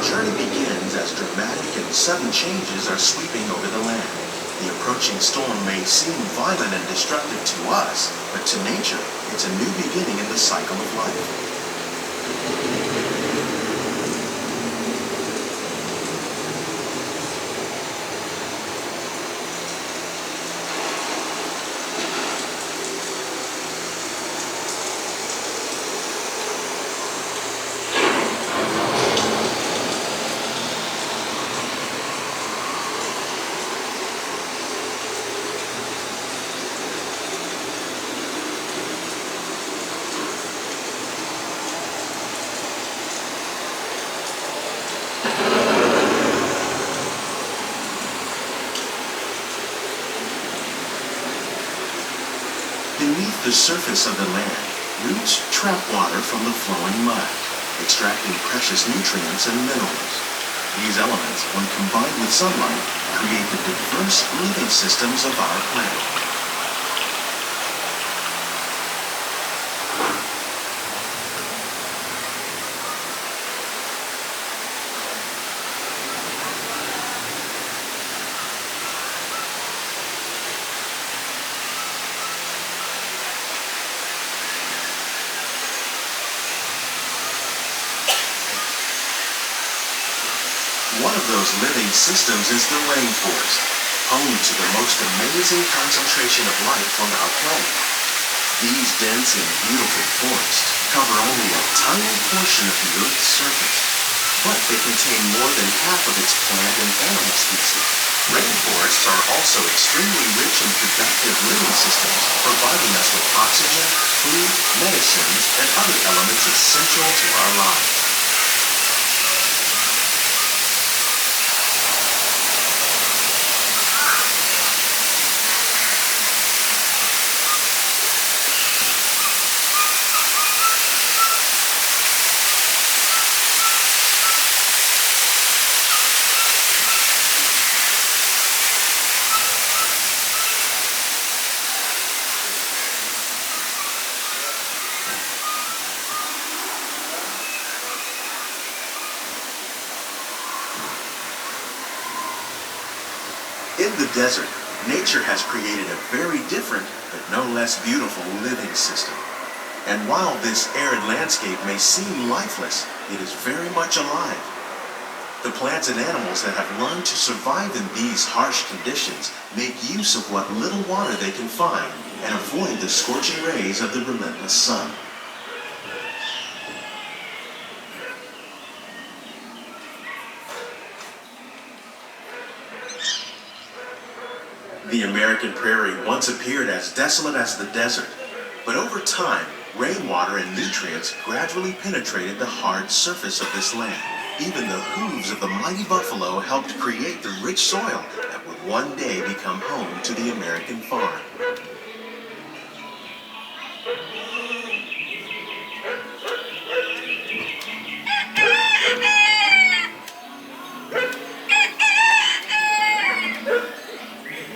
journey begins as dramatic and sudden changes are sweeping over the land. The approaching storm may seem violent and destructive to us, but to nature, it's a new beginning in the cycle of life. Beneath the surface of the land, roots trap water from the flowing mud, extracting precious nutrients and minerals. These elements, when combined with sunlight, create the diverse living systems of our planet. One of those living systems is the rainforest, home to the most amazing concentration of life on our planet. These dense and beautiful forests cover only a tiny portion of the Earth's surface, but they contain more than half of its plant and animal species. Rainforests are also extremely rich in productive living systems, providing us with oxygen, food, medicines, and other elements essential to our lives. In the desert, nature has created a very different, but no less beautiful living system. And while this arid landscape may seem lifeless, it is very much alive. The plants and animals that have learned to survive in these harsh conditions make use of what little water they can find and avoid the scorching rays of the relentless sun. The American prairie once appeared as desolate as the desert, but over time, rainwater and nutrients gradually penetrated the hard surface of this land. Even the hooves of the mighty buffalo helped create the rich soil that would one day become home to the American farm.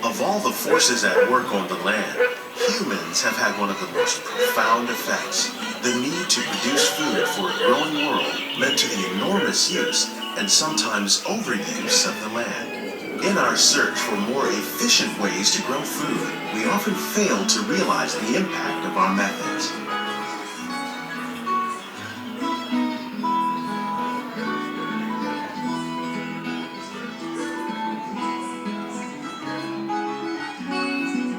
Of all the forces at work on the land, humans have had one of the most profound effects. The need to produce food for a growing world led to the enormous use and sometimes overuse of the land. In our search for more efficient ways to grow food, we often fail to realize the impact of our methods.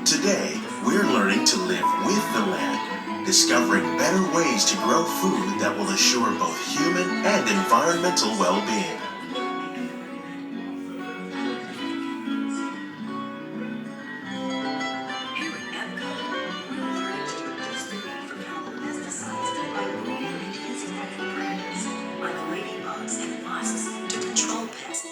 Today, we're learning to live with the land, discovering better ways to grow food that will assure both human and environmental well-being. Here at Epcot, we're learning to reduce the need for chemical pesticides by removing disease-causing predators like ladybugs and wasps to control pests.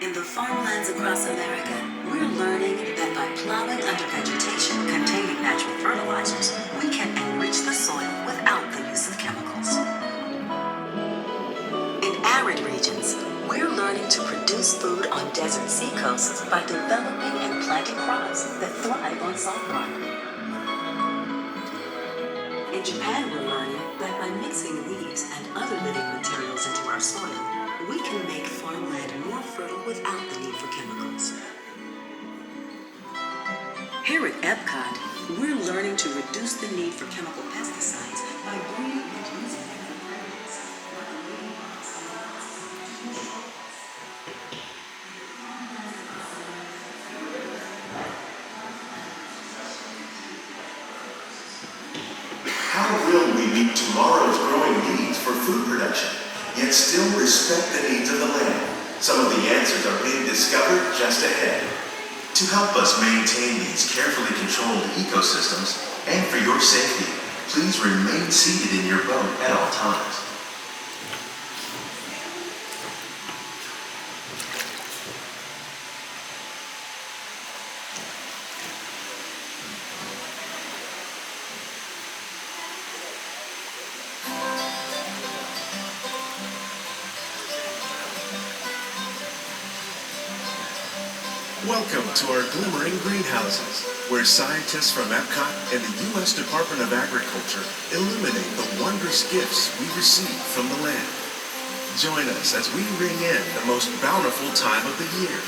In the farmlands across America, we're learning that by plowing under vegetation containing natural fertilizers, we can enrich the soil without the use of chemicals. In arid regions, we're learning to produce food on desert seacoasts by developing and planting crops that thrive on salt rock. In Japan, we're learning that by mixing leaves and other living materials into our soil, can make farmland more fertile without the need for chemicals. Here at Epcot, we're learning to reduce the need for chemical pesticides by breeding and using them for predators, like ladybugs and wasps. How will we meet tomorrow's growing needs for food production, yet still respect the needs of the land? Some of the answers are being discovered just ahead. To help us maintain these carefully controlled ecosystems, and for your safety, please remain seated in your boat at all times. Welcome to our Glimmering greenhouses, where scientists from Epcot and the U.S. Department of Agriculture illuminate the wondrous gifts we receive from the land. Join us as we ring in the most bountiful time of the year.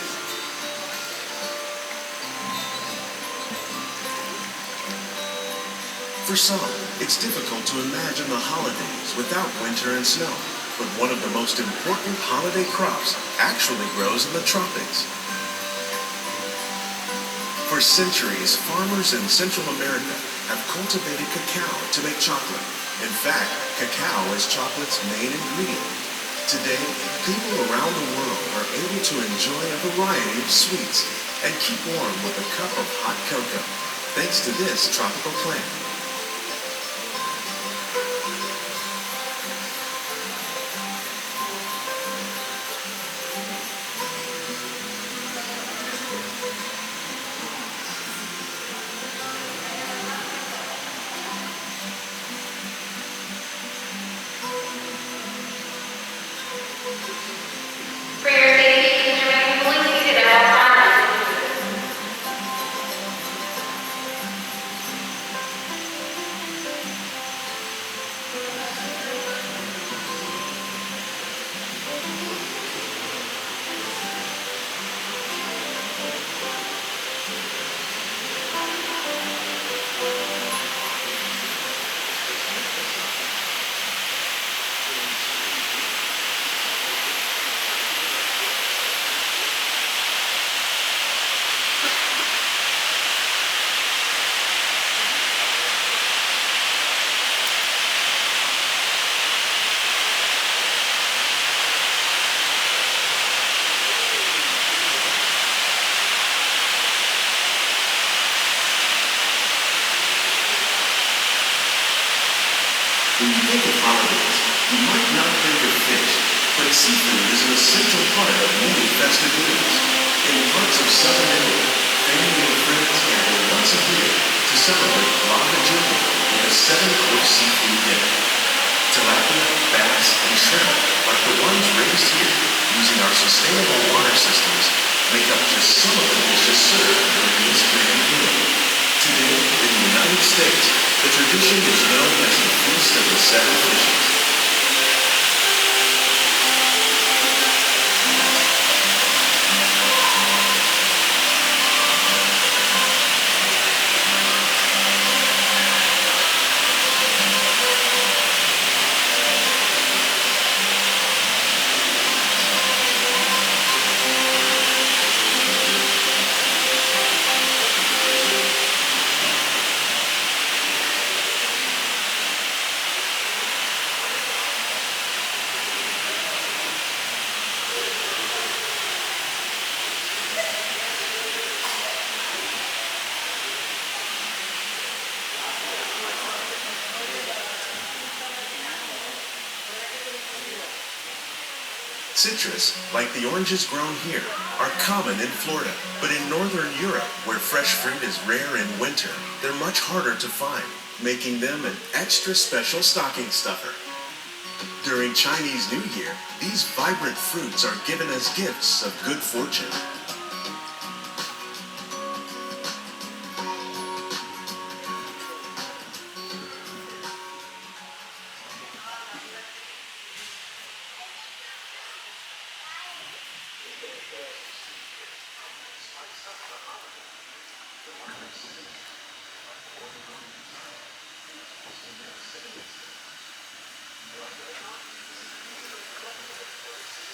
For some, it's difficult to imagine the holidays without winter and snow, but one of the most important holiday crops actually grows in the tropics. For centuries, farmers in Central America have cultivated cacao to make chocolate. In fact, cacao is chocolate's main ingredient. Today, people around the world are able to enjoy a variety of sweets and keep warm with a cup of hot cocoa, thanks to this tropical plant. For your safety, please remain fully seated at all times. When you think of holidays, you might not think of fish, but seafood is an essential part of many festivities. In parts of southern Italy, family and friends gather once a year to celebrate Lava Giulia with a 7-course seafood dinner. Tilapia, bass, and shrimp, like the ones raised here using our sustainable water systems, make up just some of the dishes served during this grand meal. Today, in the United States, the tradition is known as the Feast of the Seven Fishes. Citrus, like the oranges grown here, are common in Florida, but in northern Europe, where fresh fruit is rare in winter, they're much harder to find, making them an extra special stocking stuffer. During Chinese New Year, these vibrant fruits are given as gifts of good fortune.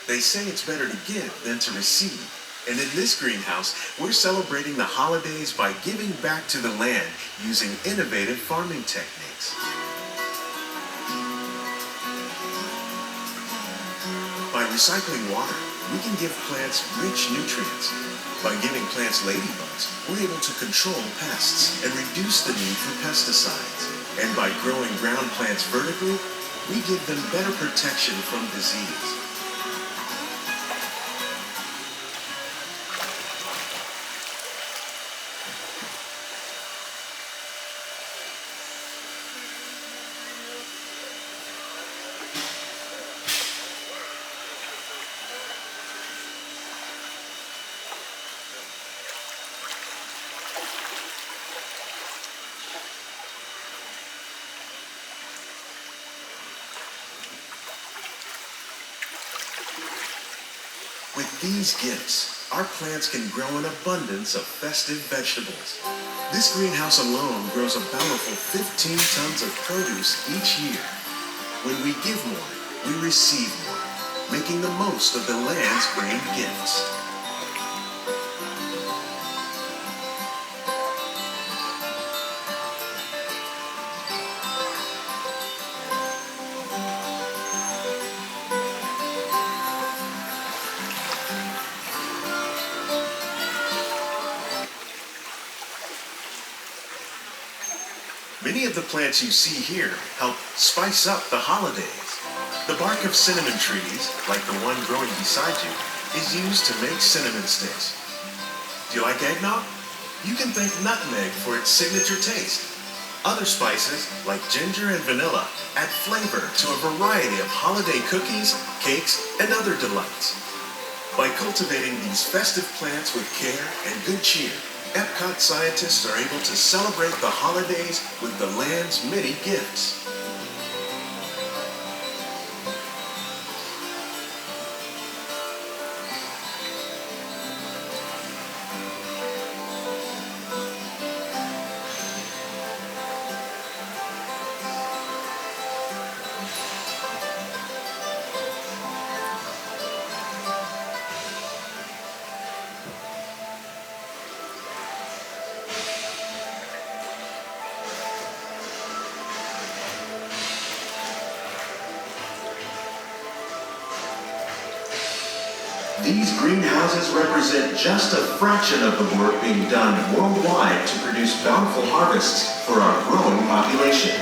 They say it's better to give than to receive. And in this greenhouse, we're celebrating the holidays by giving back to the land using innovative farming techniques. By recycling water, we can give plants rich nutrients. By giving plants ladybugs, we're able to control pests and reduce the need for pesticides. And by growing ground plants vertically, we give them better protection from disease. With these gifts, our plants can grow an abundance of festive vegetables. This greenhouse alone grows a bountiful 15 tons of produce each year. When we give more, we receive more, making the most of the land's green gifts. Many of the plants you see here help spice up the holidays. The bark of cinnamon trees, like the one growing beside you, is used to make cinnamon sticks. Do you like eggnog? You can thank nutmeg for its signature taste. Other spices, like ginger and vanilla, add flavor to a variety of holiday cookies, cakes, and other delights. By cultivating these festive plants with care and good cheer, Epcot scientists are able to celebrate the holidays with the land's many gifts. These greenhouses represent just a fraction of the work being done worldwide to produce bountiful harvests for our growing population.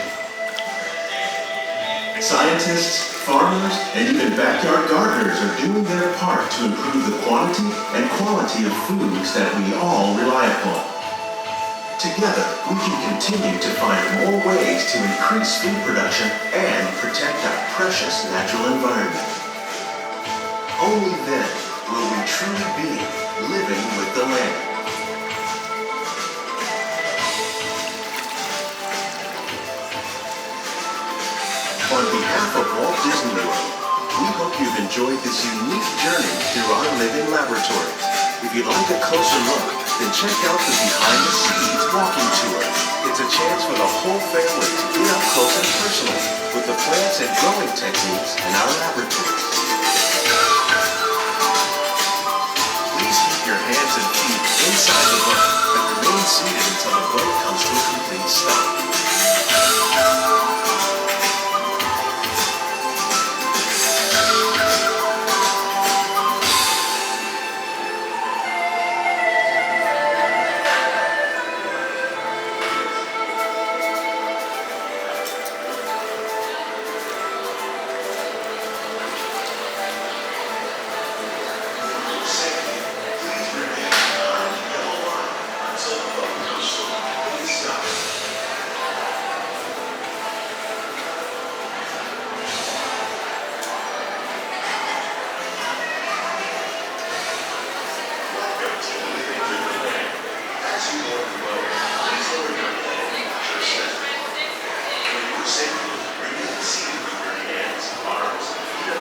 Scientists, farmers, and even backyard gardeners are doing their part to improve the quantity and quality of foods that we all rely upon. Together, we can continue to find more ways to increase food production and protect our precious natural environment. Only then will we truly be living with the land. On behalf of Walt Disney World, we hope you've enjoyed this unique journey through our living laboratories. If you'd like a closer look, then check out the Behind the Scenes walking tour. It's a chance for the whole family to get up close and personal with the plants and growing techniques in our laboratories. Please keep your hands and feet inside the boat and remain seated until the boat comes to a complete stop.